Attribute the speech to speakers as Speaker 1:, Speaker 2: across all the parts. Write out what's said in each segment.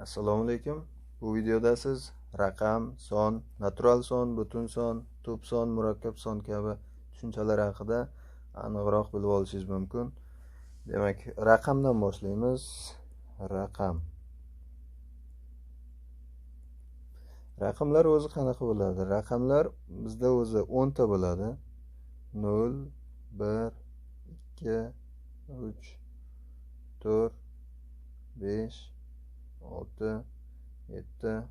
Speaker 1: Assalomu alaykum. Bu videoda siz raqam, son, natural son, butun son, to'p son, murakkab son kabi tushunchalar haqida aniqroq bilib olishingiz mumkin. Demak, raqamdan boshlaymiz. Raqam. Raqamlar o'zi qanaqa bo'ladi? Raqamlar bizda o'zi 10 ta bo'ladi. 0, 1, 2, 3, 4, 5, 6, 7,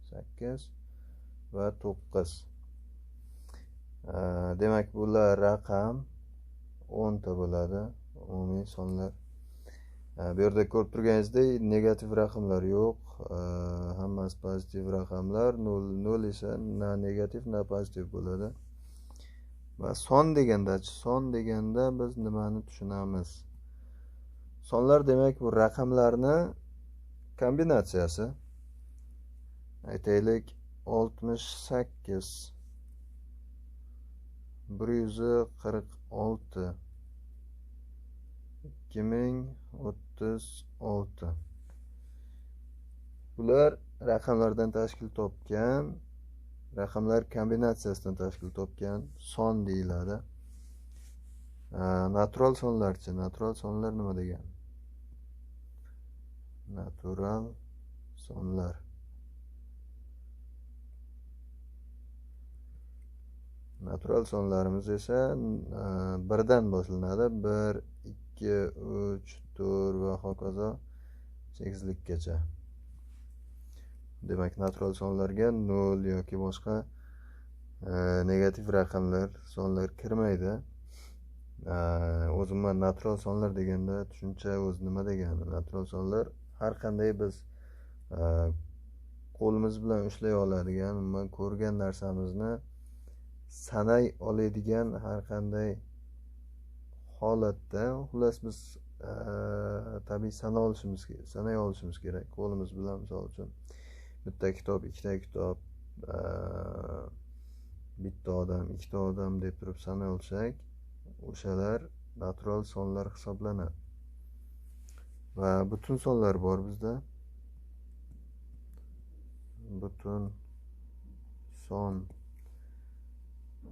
Speaker 1: 8 va 9. Demak, bular raqam 10 ta bo'ladi. Umumiy sonlar. Bu yerda ko'rib turganingizdek, negativ raqamlar yo'q. Hammasi pozitiv raqamlar. 0 esa na negativ, na pozitiv bo'ladi. Va son deganda biz nimani tushunamiz? Sonlar demak bu raqamlarni kombinatsiyasi. Aytaylik 68, 146, 2036. Bular raqamlardan tashkil topgan, raqamlar kombinatsiyasidan tashkil topgan son deyiladi. Natural sonlarchi? Natural sonlar nima degani? Natural sonlar. Natural sonlarimiz esa birdan boshlanadi. 1, 2, 3, 4 va hokazo 8likgacha. Demak, natural sonlarga 0 yoki boshqa negativ raqamlar, sonlar kirmaydi. O'zimman natural sonlar deganda tushuncha o'zi nima degani? Natural sonlar har qanday biz qo'limiz bilan ushlay oladigan, umuman ko'rgan narsamizni sanay oladigan har qanday holatda, xullas biz tabiiy sanay olishimiz kerak. Qo'limiz bilan, misol uchun bitta kitob, ikkita kitob, bitta odam, ikkita odam deb turib sanay olsak, o'shalar natural sonlar hisoblanadi. Va butun sonlar bor bizda.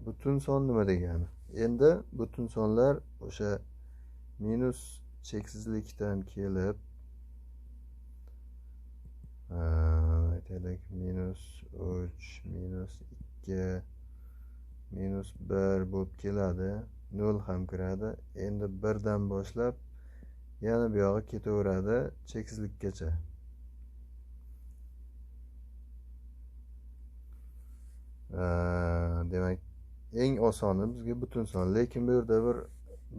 Speaker 1: Butun son nima degani? Endi butun sonlar o'sha minus cheksizlikdan kelib, aytaylik minus 3, minus 2, minus 1 bo'lib keladi. 0 ham kiradi. Endi 1 dan boshlab yana bu yog'i ketaveradi cheksizlikgacha. Demak, eng osoni bizga butun son. Lekin bu yerda bir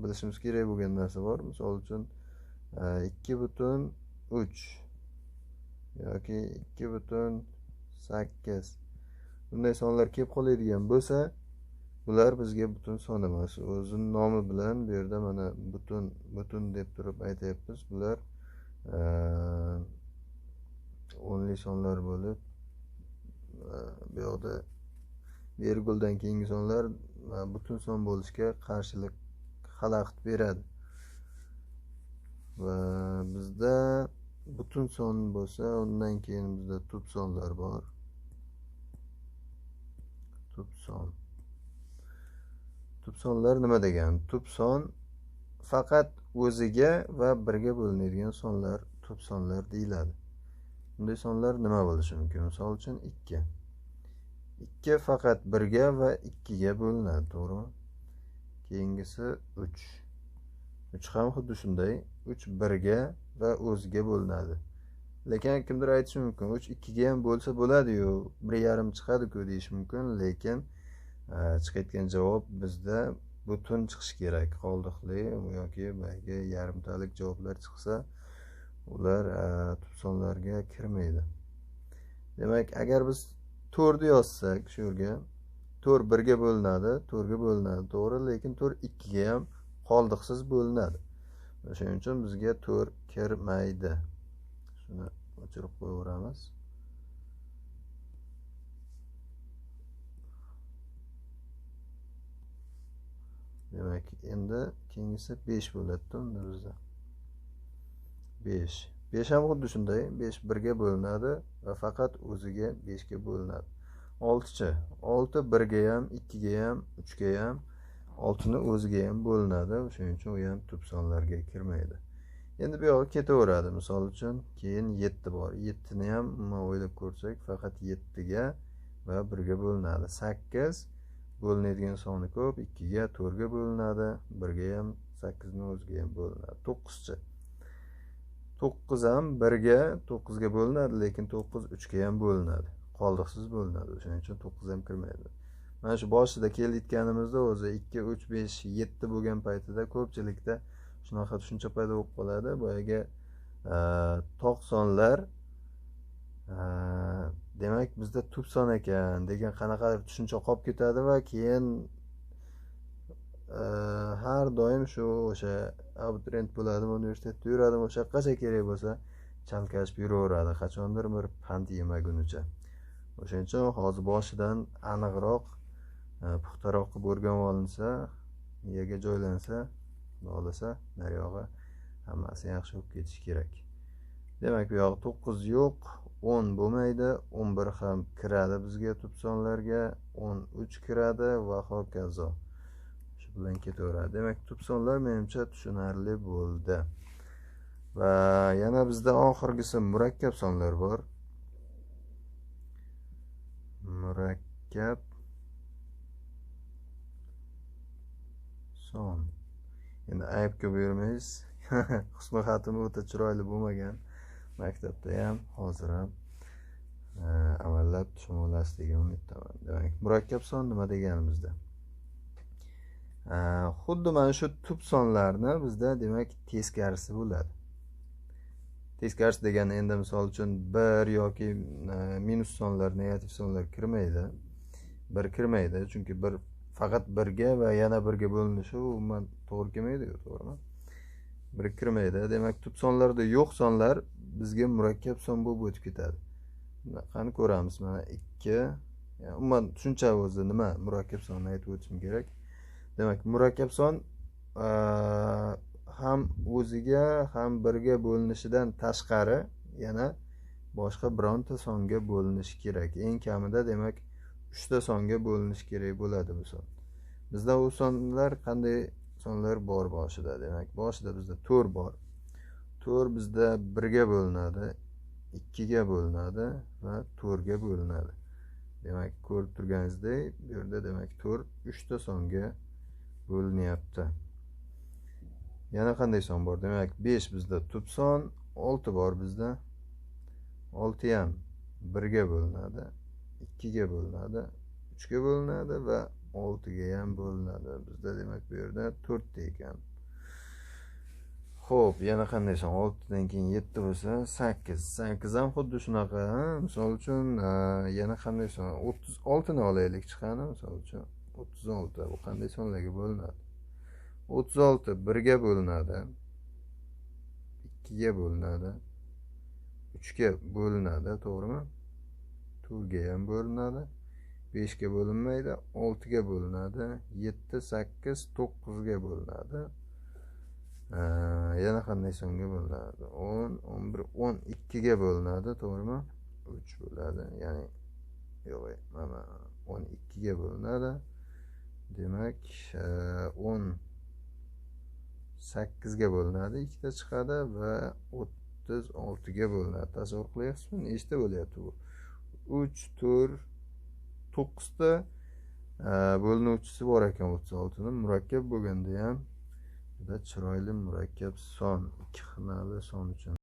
Speaker 1: bilishimiz kerak bo'lgan narsa bor. Misol uchun 2,3 yoki 2,8 bunday sonlar kelib qoladigan bo'lsa, bular bizga butun son emas. O'zining nomi bilan bu yerda mana butun deb turib aytayapmiz. Bular o'nli sonlar bo'lib, bu yoqda virguldan keyingi sonlar butun son bo'lishga qarshilik xalaqit beradi. Va bizda butun son bo'lsa, undan keyin bizda to'p sonlar bor. To'p sonlar nima degani? To'p son faqat o'ziga va birga bo'linadigan sonlar to'p sonlar deyiladi. Bunday sonlar nima bo'lishi mumkin? Misol uchun 2. 2 faqat 1ga va 2ga bo'linadi, to'g'rimi? Keyingisi 3. 3 ham xuddi shunday. 3 1ga va o'ziga bo'linadi. Lekin kimdir aytishi mumkin, 3 2ga ham bo'lsa bo'ladi-yu, 1,5 chiqadi-ku deyish mumkin, lekin chiqayotgan javob bizda butun chiqishi kerak. Qoldiqli yoki boyagi yarimtalik javoblar chiqsa, ular to'p sonlarga kirmaydi. Demak, agar biz 4 yozsak, shu yerga 4 1ga bo'linadi, 4ga bo'linadi, to'g'ri, lekin 4 2ga ham qoldiqsiz bo'linadi. Shuning uchun bizga 4 kirmaydi. Shuni o'chirib qo'yaveramiz. Demak, endi keyingisi 5 bo'ladi-da unda bizda. 5. 5 ham xuddi shunday. 5 1 ga bo'linadi va faqat o'ziga 5 ga bo'linadi. 6chi. 6 1 ga ham, 2 ga ham, 3 ga ham, 6 ni o'ziga ham bo'linadi. Shuning uchun u ham tub sonlarga kirmaydi. Endi bu yoqqa ketaveradi. Misol uchun keyin 7 bor. 7 ni ham o'ylab ko'rsak, faqat 7 ga va 1 ga bo'linadi. 8 bo'linadigan soni ko'p. 2 ga, 4 ga bo'linadi. 1 ga ham, 8 ni o'ziga ham bo'linadi. 9chi. 9 ham 1 ga, 9 ga bo'linadi, lekin 9 3 ga ham bo'linadi. Qoldiqsiz bo'linadi. Shuning uchun 9 ham kirmaydi. Mana shu boshida kelayotganimizda o'zi 2, 3, 5, 7 bo'lgan paytida ko'pchilikda shunaqa tushuncha paydo bo'lib qoladi. Boyaga tog' sonlar demak bizda tub son ekan degan qanaqadir tushuncha qolib ketadi va keyin har doim shu o'sha abituriyent bo'ladimi, universitetda yuradimi, o'sha yoqqacha kerak bo'lsa chalkashib yuraveradi, qachondir bir pand yemagunicha. O'shaning uchun hozir boshidan aniqroq, puxtaroq qilib o'rganib olinsa, miyaga joylansa, xohlasa nariyog'i hammasi yaxshi bo'lib ketishi kerak. Demak, bu yoq 9 yo'q, 10 bo'lmaydi, 11 ham kiradi bizga tub sonlarga, 13 kiradi va hokazo. Shu bilan ketaveradi. Demak, tub sonlar menimcha tushunarli bo'ldi. Va yana bizda oxirgisi murakkab sonlar bor. Murakkab son. Endi aybga buyurmaysiz. Husni xatim o'ta chiroyli bo'lmagan. Maktabda ham, hozir ham amallab tushunib olasizligiga umiddaman. Demak, murakkab son nima deganimizda? Xuddi mana shu tub sonlarni bizda demak teskarisi bo'ladi. Teskarisi degani endi misol uchun 1 yoki minus sonlar, negativ sonlar kirmaydi. 1 kirmaydi, chunki 1 faqat 1 ga va yana 1 ga bo'linishi umuman to'g'ri kelmaydi-ku, to'g'rimi? 1 kirmaydi. Demak, tub sonlarda yo'q sonlar bizga murakkab son bo'lib o'tib ketadi. Qani ko'ramiz. Mana 2, umuman tushuncha o'zi nima? Murakkab sonni aytib o'tishim kerak. Demak, murakkab son ham o'ziga ham 1 ga bo'linishidan tashqari yana boshqa bironta songa bo'linishi kerak. Eng kamida demak 3 ta songa bo'linishi kerak bo'ladi bu son. Bizda u sonlar qanday sonlar bor boshida? Demak, boshida bizda 4 bor. 4 bizda 1 ga bo'linadi, 2 ga bo'linadi va 4 ga bo'linadi. Demak, ko'rib turganingizdek, bu yerda demak 4 3 ta songa bo'linyapti. Yana qanday son bor? Demak, 5 bizda tub son, 6 bor bizda. 6 ham 1 ga bo'linadi, 2 ga bo'linadi, 3 ga bo'linadi va 6 ga ham bo'linadi. Bizda demak bu yerda 4 ta ekan. Xo'p, yana qanday son? 6 dan keyin 7 bo'lsa, 8. 8 ham xuddi shunaqa. Misol uchun yana qanday son? 36 ni olaylik chiqani, misol uchun 36. Bu qanday sonlarga bo'linadi? 36 1 ga bo'linadi, 2 ga bo'linadi, 3 ga bo'linadi, to'g'rimi? 4 ga ham bo'linadi, 5 ga bo'linmaydi, 6 ga bo'linadi, 7, 8, 9 ga bo'linadi. Yana qanday songa bo'linadi? 10, 11, 12 ga bo'linadi, to'g'rimi? 3 bo'ladi. Ya'ni yo'q, mana 12 ga bo'linadi. Demak, 18 ga bo'linadi, 2 ta chiqadi va 36 ga bo'linadi. Tasavvur qilyapsizmi? Nechta bo'lyapti bu? 3, 4, 9 ta bo'linuvchisi bor ekan 36 ni. Murakkab bo'lganda ham juda chiroyli murakkab son, ikki xonali son uchun.